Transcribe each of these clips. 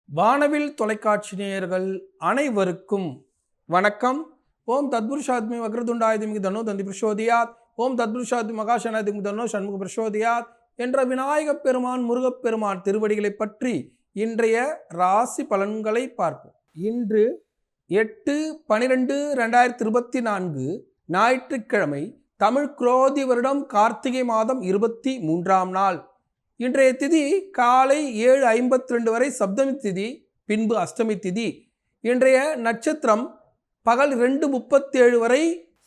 வானவில் தொலைக்காட்சி நேயர்கள் அனைவருக்கும் வணக்கம். ஓம் தத்புருஷாத்மி வக்ரதுண்டாயுதமிகு தனோ தந்தி பிரசோதியாத். ஓம் தத்புருஷாத்மி மகாசனாதிமிகு தனோ சண்முக பிரசோதியாத் என்ற விநாயகப் பெருமான் முருகப்பெருமான் திருவடிகளை பற்றி இன்றைய ராசி பலன்களை பார்ப்போம். இன்று 8/12/2024 ஞாயிற்றுக்கிழமை, தமிழ் குரோதி வருடம் கார்த்திகை மாதம் 23ஆம் நாள். இன்றைய திதி காலை 7:52 வரை சப்தமி திதி, பின்பு அஷ்டமி திதி. இன்றைய நட்சத்திரம் பகல் 2:37 வரை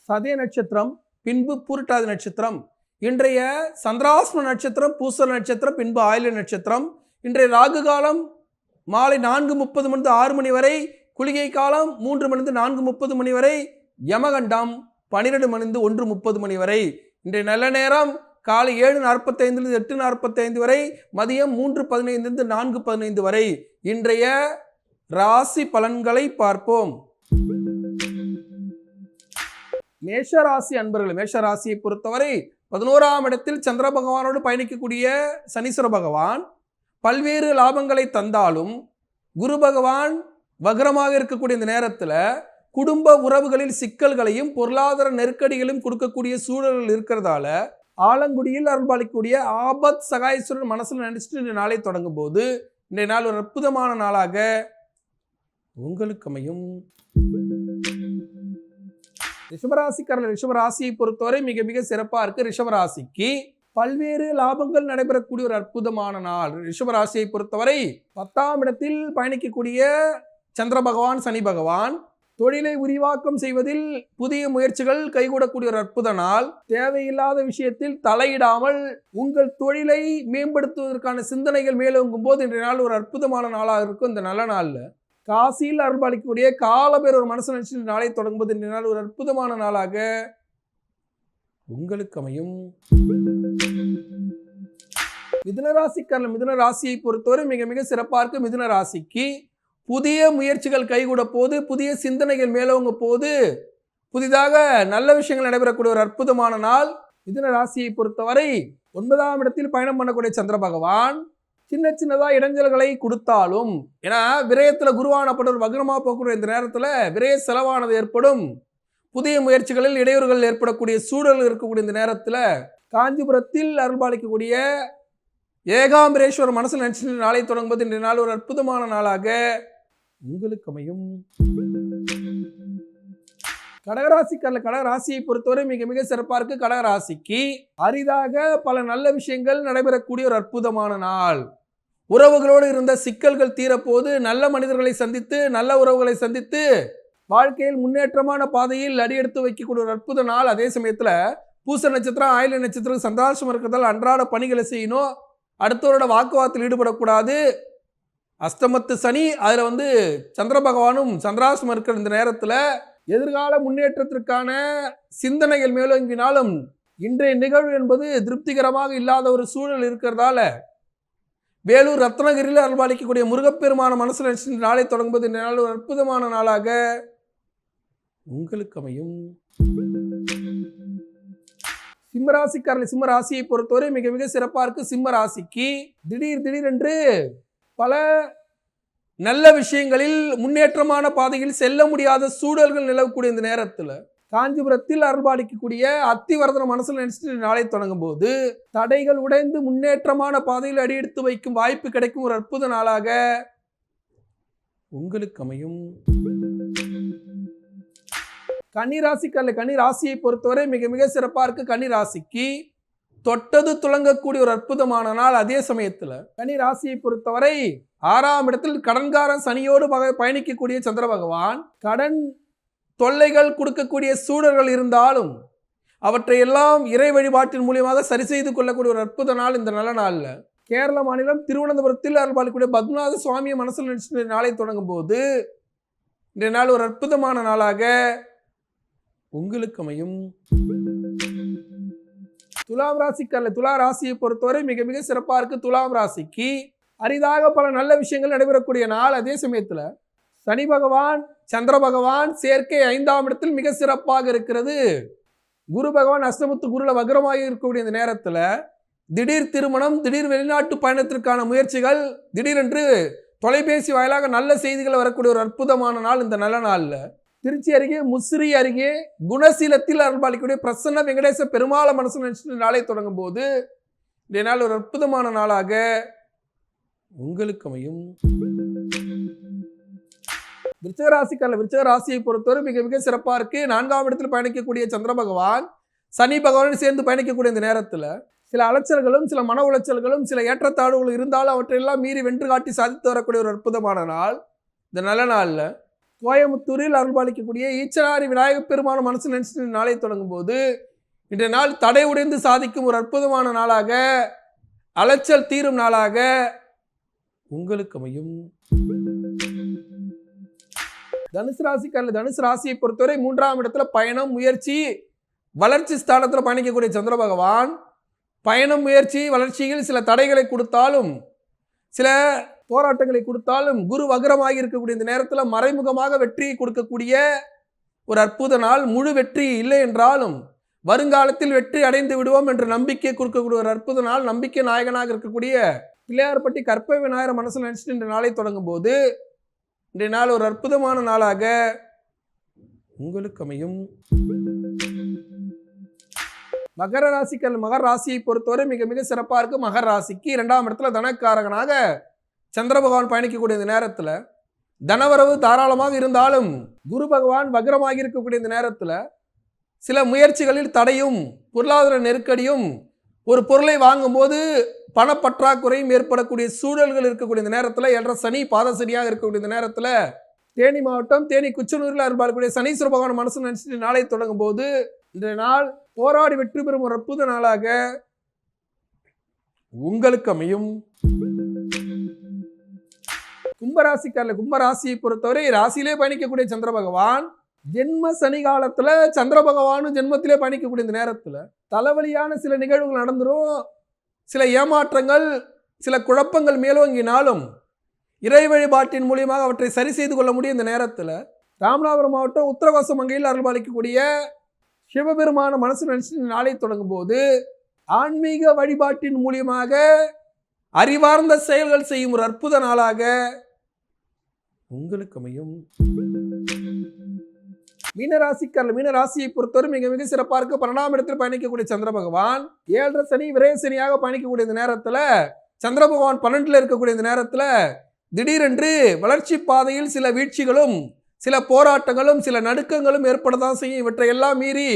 சதய நட்சத்திரம், பின்பு பூரட்டாதி நட்சத்திரம். இன்றைய சந்திராஷ்டம நட்சத்திரம் பூசல நட்சத்திரம், பின்பு ஆயில்ய நட்சத்திரம். இன்றைய ராகு காலம் மாலை 4:30 மணி 6 மணி வரை, குளிகை காலம் 3 மணி 4:30 மணி வரை, யமகண்டம் 12 மணி 1:30 மணி வரை. இன்றைய நல்ல நேரம் காலை 7:45 8:45 வரை, மதியம் 3:15 4:15 வரை. இன்றைய ராசி பலன்களை பார்ப்போம். மேஷராசி அன்பர்கள், மேஷராசியை பொறுத்தவரை 11ஆம் இடத்தில் சந்திர பகவானோடு பயணிக்கக்கூடிய சனீஸ்வர பகவான் பல்வேறு லாபங்களை தந்தாலும், குரு பகவான் வக்ரமாக இருக்கக்கூடிய இந்த நேரத்தில் குடும்ப உறவுகளில் சிக்கல்களையும் பொருளாதார நெருக்கடிகளையும் கொடுக்கக்கூடிய சூழல்கள் இருக்கிறதால ஆலங்குடியில் அருள்பாலிக்கூடிய ஆபத் சகாயேஸ்வரர் மனசில் நினைச்சிட்டு இந்த நாளை தொடங்கும் போது இன்றைய நாள் ஒரு அற்புதமான நாளாக உங்களுக்கு அமையும். ரிஷபராசிக்காரர்கள், ரிஷபராசியை பொறுத்தவரை மிக மிக சிறப்பாக இருக்கு. ரிஷபராசிக்கு பல்வேறு லாபங்கள் நடைபெறக்கூடிய ஒரு அற்புதமான நாள். ரிஷபராசியை பொறுத்தவரை 10ஆம் இடத்தில் பயணிக்கக்கூடிய சந்திர பகவான் சனி பகவான் தொழிலை விரிவாக்கம் செய்வதில் புதிய முயற்சிகள் கைகூடக்கூடிய ஒரு அற்புத நாள். தேவையில்லாத விஷயத்தில் தலையிடாமல் உங்கள் தொழிலை மேம்படுத்துவதற்கான சிந்தனைகள் மேலோங்கும் போது இன்றைய நாள் ஒரு அற்புதமான நாளாக இருக்கும். இந்த நல்ல நாளில் காசியில் அருள்பாலிக்கக்கூடிய காலபேர் ஒரு மனசு நினைச்சு நாளை தொடங்கும்போது இன்றைய நாள் ஒரு அற்புதமான நாளாக உங்களுக்கு அமையும். மிதுன ராசிக்காரர்கள், மிதுன ராசியை பொறுத்தவரை மிக மிக சிறப்பாக இருக்கு. மிதுன ராசிக்கு புதிய முயற்சிகள் கைகூட போது, புதிய சிந்தனைகள் மேலோங்க போது, புதிதாக நல்ல விஷயங்கள் நடைபெறக்கூடிய ஒரு அற்புதமான நாள். மிதுன ராசியை பொறுத்தவரை 9ஆம் இடத்தில் பயணம் பண்ணக்கூடிய சந்திர பகவான் சின்ன சின்னதா இடைஞ்சல்களை கொடுத்தாலும், ஏன்னா விரயத்தில் குருவானப்பட்ட ஒரு வக்ரமா போகக்கூடிய இந்த நேரத்தில் விரய செலவானது ஏற்படும். புதிய முயற்சிகளில் இடையூறுகள் ஏற்படக்கூடிய சூழல் இருக்கக்கூடிய இந்த நேரத்தில் காஞ்சிபுரத்தில் அருள்பாலிக்கக்கூடிய ஏகாம்பரேஸ்வரர் மனசில் நினைச்சு நாளை தொடங்கும்போது இன்றைய நாள் ஒரு அற்புதமான நாளாக உங்களுக்கு அமையும். கடகராசிக்காரர்கள், கடகராசியை பொறுத்தவரை மிக மிக சிறப்பாக இருக்கு. கடகராசிக்கு அரிதாக பல நல்ல விஷயங்கள் நடைபெறக்கூடிய ஒரு அற்புதமான நாள். உறவுகளோடு இருந்த சிக்கல்கள் தீரப்போது, நல்ல மனிதர்களை சந்தித்து, நல்ல உறவுகளை சந்தித்து வாழ்க்கையில் முன்னேற்றமான பாதையில் அடியெடுத்து வைக்கக்கூடிய ஒரு அற்புத நாள். அதே சமயத்தில் பூச நட்சத்திரம் ஆயில்ய நட்சத்திரம் சந்திராஷ்டமம் இருக்கிறதால் அன்றாட பணிகளை செய்யணும். அடுத்தவரோட வாக்குவாதத்தில் ஈடுபடக்கூடாது. அஷ்டமத்து சனி, அதில் சந்திர பகவானும் சந்திராஷ்டமம் இருக்கிற இந்த நேரத்தில் எதிர்கால முன்னேற்றத்திற்கான சிந்தனைகள் மேலோங்கினாலும் இன்றைய நிகழ்வு என்பது திருப்திகரமாக இல்லாத ஒரு சூழல் இருக்கிறதால வேலூர் ரத்னகிரியில் அருள்பாலிக்கக்கூடிய முருகப்பெருமான மனசில் நினைச்சு நாளை தொடங்கும்போது இந்த நாள் ஒரு அற்புதமான நாளாக உங்களுக்கு அமையும். சிம்மராசிக்காரர்கள், சிம்மராசியை பொறுத்தவரை மிக மிக சிறப்பாக இருக்கு. சிம்மராசிக்கு திடீரென்று பல நல்ல விஷயங்களில் முன்னேற்றமான பாதையில் செல்ல முடியாத சூழல்கள் நிலவக்கூடிய இந்த நேரத்தில் காஞ்சிபுரத்தில் அருள்பாலிக்கக்கூடிய அத்திவரதன மனசில் நினைச்சிட்டு நாளை தொடங்கும் போது தடைகள் உடைந்து முன்னேற்றமான பாதையில் அடியெடுத்து வைக்கும் வாய்ப்பு கிடைக்கும் ஒரு அற்புத நாளாக உங்களுக்கு அமையும். கன்னிராசிக்காரர்கள், கன்னிராசியை பொறுத்தவரை மிக மிக சிறப்பாக இருக்கு. கன்னிராசிக்கு தொட்டது துளங்கக்கூடிய ஒரு அற்புதமான நாள். அதே சமயத்தில் கன்னிராசியை பொறுத்தவரை 6ஆம் இடத்தில் கடன்காரன் சனியோடு பயணிக்கக்கூடிய சந்திர பகவான் கடன் தொல்லைகள் கொடுக்கக்கூடிய சூழல்கள் இருந்தாலும் அவற்றை எல்லாம் இறை வழிபாட்டின் மூலியமாக சரி செய்து கொள்ளக்கூடிய ஒரு அற்புத நாள் இந்த நல்ல நாளில். கேரள மாநிலம் திருவனந்தபுரத்தில் அருள்பாலிக்கக்கூடிய பத்மநாத சுவாமியை மனசில் நினைச்சு நாளை தொடங்கும் போது இந்த நாள் ஒரு அற்புதமான நாளாக உங்களுக்கு அமையும். துலாம் ராசிக்காரர்கள், துலா ராசியை பொறுத்தவரை மிக மிக சிறப்பாக இருக்கு. துலாம் ராசிக்கு அரிதாக பல நல்ல விஷயங்கள் நடைபெறக்கூடிய நாள். அதே சமயத்தில் சனி பகவான் சந்திர பகவான் சேர்க்கை 5ஆம் இடத்தில் மிக சிறப்பாக இருக்கிறது. குரு பகவான் அஷ்டமத்து குருல வக்ரமாக இருக்கக்கூடிய இந்த நேரத்தில் திடீர் திருமணம், திடீர் வெளிநாட்டு பயணத்திற்கான முயற்சிகள், திடீரென்று தொலைபேசி வாயிலாக நல்ல செய்திகள் வரக்கூடிய ஒரு அற்புதமான நாள் இந்த நல்ல நாளில். திருச்சி அருகே முசிறி அருகே குணசீலத்தில் அருள்பாலிக்கூடிய பிரசன்ன வெங்கடேச பெருமாள மனசு நினைச்சிட்டு நாளை தொடங்கும் போது இந்த நாள் ஒரு அற்புதமான நாளாக உங்களுக்கு அமையும். விருச்சிக ராசிக்காரர்கள், விருச்சிக ராசியை பொறுத்தவரை மிக மிக சிறப்பாக இருக்கு. 4ஆம் இடத்தில் பயணிக்கக்கூடிய சந்திர பகவான் சனி பகவானும் சேர்ந்து பயணிக்கக்கூடிய இந்த நேரத்தில் சில அலைச்சல்களும் சில மன உளைச்சல்களும் சில ஏற்றத்தாழ்வுகளும் இருந்தாலும் அவற்றையெல்லாம் மீறி வென்று காட்டி சாதித்து வரக்கூடிய ஒரு அற்புதமான நாள் இந்த நல்ல நாளில். கோயமுத்தூரில் அருள்பாலிக்கக்கூடிய ஈச்சனாரி விநாயகப் பெருமான மனசு நினைச்சிட்டு நாளை தொடங்கும் போது இன்றைய நாள் தடை உடைந்து சாதிக்கும் ஒரு அற்புதமான நாளாக, அலைச்சல் தீரும் நாளாக உங்களுக்கு அமையும். தனுசு ராசிக்காரர்கள், தனுசு ராசியை பொறுத்தவரை 3ஆம் இடத்துல பயணம், முயற்சி, வளர்ச்சி ஸ்தானத்தில் பயணிக்கக்கூடிய சந்திர பகவான் பயணம், முயற்சி, வளர்ச்சியில் சில தடைகளை கொடுத்தாலும் சில போராட்டங்களை கொடுத்தாலும் குரு வக்ரமாகி இருக்கக்கூடிய இந்த நேரத்தில் மறைமுகமாக வெற்றியை கொடுக்கக்கூடிய ஒரு அற்புத நாள். முழு வெற்றி இல்லை என்றாலும் வருங்காலத்தில் வெற்றி அடைந்து விடுவோம் என்ற நம்பிக்கை கொடுக்கக்கூடிய ஒரு அற்புத நாள். நம்பிக்கை நாயகனாக இருக்கக்கூடிய பிள்ளையார்பட்டி கற்ப விநாயகர் மனசில் நினைச்சிட்டு இந்த நாளை தொடங்கும் போது இன்றைய நாள் ஒரு அற்புதமான நாளாக உங்களுக்கு அமையும். மகர ராசிக்காரர்கள், மகர ராசியை பொறுத்தவரை மிக மிக சிறப்பாக இருக்கு. மகர ராசிக்கு 2ஆம் இடத்துல தனக்காரகனாக சந்திர பகவான் பயணிக்கக்கூடிய இந்த நேரத்தில் தனவரவு தாராளமாக இருந்தாலும் குரு பகவான் வக்ரமாகி இருக்கக்கூடிய இந்த நேரத்தில் சில முயற்சிகளில் தடையும் பொருளாதார நெருக்கடியும் ஒரு பொருளை வாங்கும்போது பணப்பற்றாக்குறையும் ஏற்படக்கூடிய சூழல்கள் இருக்கக்கூடிய இந்த நேரத்தில் 7.5 சனி பாதசனியாக இருக்கக்கூடிய இந்த நேரத்தில் தேனி மாவட்டம் தேனி குச்சனூரில் அருள்பாலிக்கக்கூடிய சனீஸ்வர பகவான் மனசு நினைச்சிட்டு நாளை தொடங்கும் போது இன்றைய நாள் போராடி வெற்றி பெறும் ஒரு அற்புத நாளாக உங்களுக்கு அமையும். கும்பராசிக்காரர்கள், கும்பராசியை பொறுத்தவரை ராசியிலே பயணிக்கக்கூடிய சந்திர பகவான் ஜென்ம சனி காலத்துல சந்திர பகவானும் ஜென்மத்திலே பயணிக்கக்கூடிய இந்த நேரத்துல தலைவலியான சில நிகழ்வுகள் நடந்துரும். சில ஏமாற்றங்கள், சில குழப்பங்கள் மேலோங்கினாலும் இறை வழிபாட்டின் மூலியமாக அவற்றை சரி செய்து கொள்ள முடியும். இந்த நேரத்தில் ராமநாதபுரம் மாவட்டம் உத்தரகோச மங்கையில் அருள்பாலிக்கக்கூடிய சிவபெருமான மனசு நினைச்சு நாளை தொடங்கும் போது ஆன்மீக வழிபாட்டின் மூலியமாக அறிவார்ந்த செயல்கள் செய்யும் ஒரு அற்புத நாளாக உங்களுக்கு அமையும். மீனராசிக்காரர்கள், மீனராசியை பொறுத்தவரை மிக மிக சிறப்பாக இருக்க. 12ஆம் இடத்தில் பயணிக்கக்கூடிய சந்திர பகவான் 7.5 சனி விரைய சனியாக பயணிக்கக்கூடிய இந்த நேரத்தில் சந்திர பகவான் 12ல் இருக்கக்கூடிய இந்த நேரத்தில் திடீரென்று வளர்ச்சி பாதையில் சில வீழ்ச்சிகளும் சில போராட்டங்களும் சில நடுக்கங்களும் ஏற்படத்தான் செய்யும். இவற்றை எல்லாம் மீறி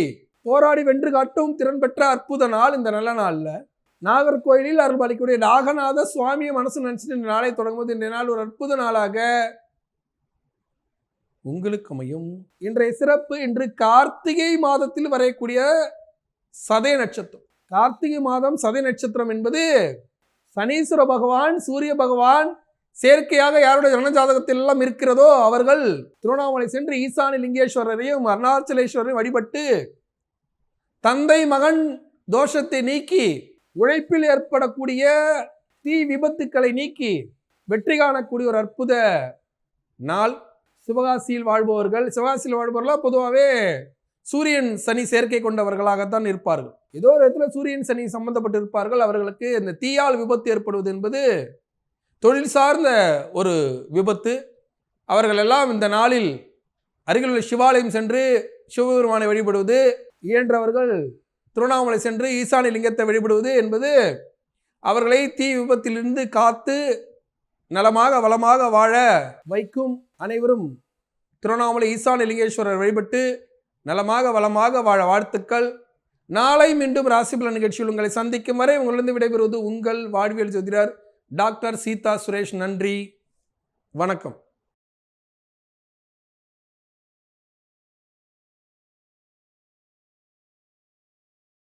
போராடி வென்று காட்டும் திறன் பெற்ற அற்புத நாள் இந்த நல்ல நாளில். நாகர்கோயிலில் அருள்பாலிக்கக்கூடிய நாகநாத சுவாமியை மனசு நினைச்சிட்டு இந்த நாளை தொடங்கும்போது இன்றைய நாள் ஒரு அற்புத நாளாக உங்களுக்கு அமையும். இன்றைய சிறப்பு, இன்று கார்த்திகை மாதத்தில் வரக்கூடிய சதய நட்சத்திரம். கார்த்திகை மாதம் சதய நட்சத்திரம் என்பது சனீஸ்வர பகவான் சூரிய பகவான் செயற்கையாக யாருடைய ஜனஜாதகத்தில் எல்லாம் இருக்கிறதோ அவர்கள் திருவண்ணாமலை சென்று ஈசானி லிங்கேஸ்வரரையும் அருணாச்சலேஸ்வரரையும் வழிபட்டு தந்தை மகன் தோஷத்தை நீக்கி உழைப்பில் ஏற்படக்கூடிய தீ விபத்துக்களை நீக்கி வெற்றி காணக்கூடிய ஒரு அற்புத நாள். சிவகாசியில் வாழ்பவர்களாக பொதுவாகவே சூரியன் சனி சேர்க்கை கொண்டவர்களாகத்தான் இருப்பார்கள். ஏதோ ஒரு இடத்துல சூரியன் சனி சம்பந்தப்பட்டு இருப்பார்கள். அவர்களுக்கு இந்த தீயால் விபத்து ஏற்படுவது என்பது தொழில் சார்ந்த ஒரு விபத்து. அவர்கள் எல்லாம் இந்த நாளில் அருகில் உள்ள சிவாலயம் சென்று சிவபெருமானை வழிபடுவது, இயன்றவர்கள் திருவண்ணாமலை சென்று ஈசானி லிங்கத்தை வழிபடுவது என்பது அவர்களை தீ விபத்திலிருந்து காத்து நலமாக வளமாக வாழ வைக்கும். அனைவரும் திருவண்ணாமலை ஈசானி லிங்கேஸ்வரர் வழிபட்டு நலமாக வளமாக வாழ வாழ்த்துக்கள். நாளை மீண்டும் ராசிபலன் நிகழ்ச்சியில் உங்களை சந்திக்கும் வரை உங்களிடம் விடைபெறுவது உங்கள் வாழ்வியல் ஜோதிடர் டாக்டர் சீதா சுரேஷ். நன்றி, வணக்கம்.